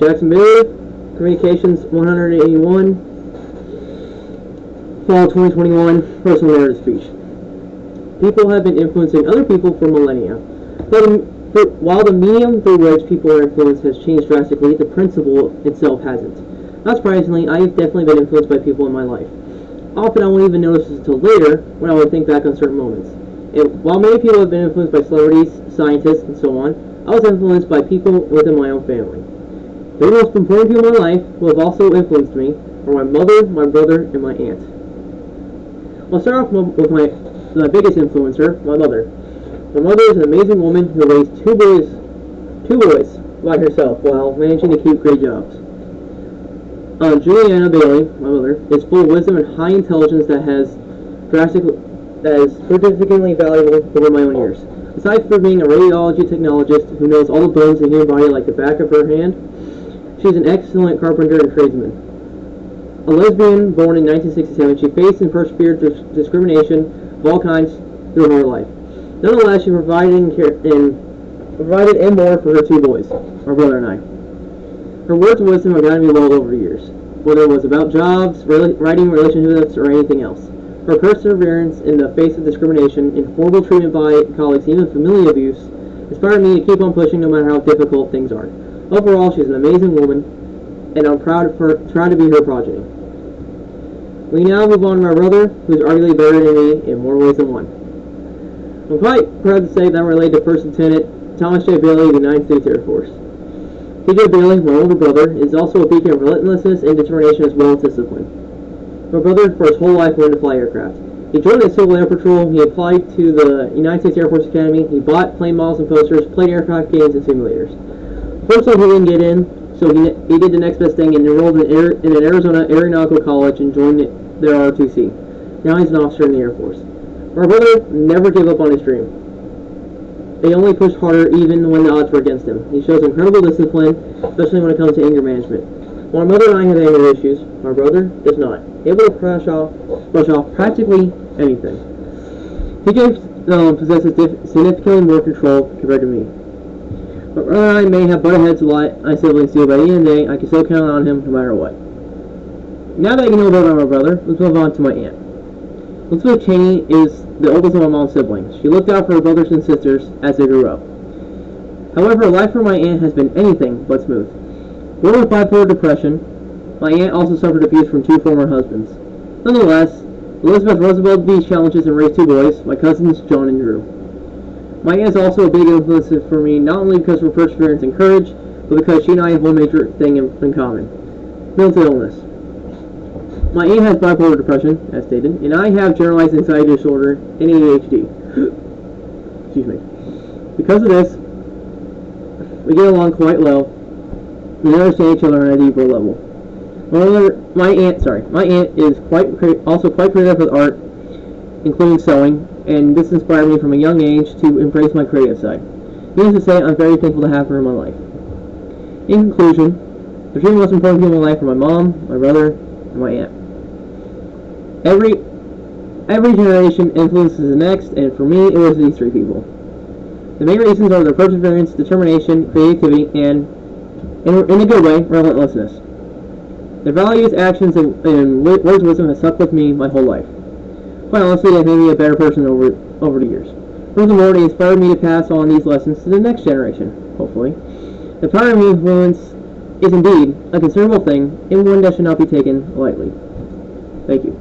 Jackson Bailey, Communications 181, Fall 2021, Personal Narrative Speech. People have been influencing other people for millennia. While the medium through which people are influenced has changed drastically, the principle itself hasn't. Not surprisingly, I have definitely been influenced by people in my life. Often I won't even notice this until later, when I would think back on certain moments. While many people have been influenced by celebrities, scientists, and so on, I was influenced by people within my own family. The most important people in my life who have also influenced me are my mother, my brother, and my aunt. I'll start off with my biggest influencer, my mother. My mother is an amazing woman who raised two boys by herself while managing to keep great jobs. Juliana Bailey, my mother, is full of wisdom and high intelligence that is significantly valuable over my own years. Aside from being a radiology technologist who knows all the bones in the human body like the back of her hand, she's an excellent carpenter and tradesman. A lesbian born in 1967, she faced and persevered discrimination of all kinds through her life. Nonetheless, she provided and more for her two boys, my brother and I. Her words of wisdom have guided me well over the years, whether it was about jobs, writing, relationships, or anything else. Her perseverance in the face of discrimination and horrible treatment by colleagues, even familial abuse, inspired me to keep on pushing no matter how difficult things are. Overall, she's an amazing woman, and I'm proud to be her progeny. We now move on to my brother, who's arguably better than me in more ways than one. I'm quite proud to say that I'm related to First Lieutenant Thomas J. Bailey of the United States Air Force. T.J. Bailey, my older brother, is also a beacon of relentlessness and determination as well as discipline. My brother, for his whole life, learned to fly aircraft. He joined the Civil Air Patrol, he applied to the United States Air Force Academy, he bought plane models and posters, played aircraft games and simulators. Fortunately, he didn't get in, so he did the next best thing and enrolled in an Arizona Aeronautical College and joined their ROTC. Now he's an officer in the Air Force. My brother never gave up on his dream. He only pushed harder even when the odds were against him. He shows incredible discipline, especially when it comes to anger management. While my mother and I have anger issues, my brother does not. Able to brush off practically anything. TJ possesses significantly more control compared to me. My brother and I may have butted heads a lot, my siblings do, but at the end of the day, I can still count on him no matter what. Now that you know about my brother, let's move on to my aunt. Elizabeth Cheney is the oldest of my mom's siblings. She looked out for her brothers and sisters as they grew up. However, life for my aunt has been anything but smooth. Born with bipolar depression, my aunt also suffered abuse from two former husbands. Nonetheless, Elizabeth rose above these challenges and raised two boys, my cousins John and Drew. My aunt is also a big influence for me, not only because of her perseverance and courage, but because she and I have one major thing in common: mental illness. My aunt has bipolar depression, as stated, and I have generalized anxiety disorder and ADHD. Excuse me. Because of this, we get along quite well. We understand each other on a deeper level. My aunt is also quite creative with art, including sewing, and this inspired me from a young age to embrace my creative side. Needless to say, I'm very thankful to have her in my life. In conclusion, the three most important people in my life are my mom, my brother, and my aunt. Every generation influences the next, and for me, it was these three people. The main reasons are their perseverance, determination, creativity, and, in a good way, relentlessness. Their values, actions, and words of wisdom have stuck with me my whole life. Quite honestly, they made me a better person over the years. Furthermore, they inspired me to pass on these lessons to the next generation, hopefully. The power of influence is indeed a considerable thing, and one that should not be taken lightly. Thank you.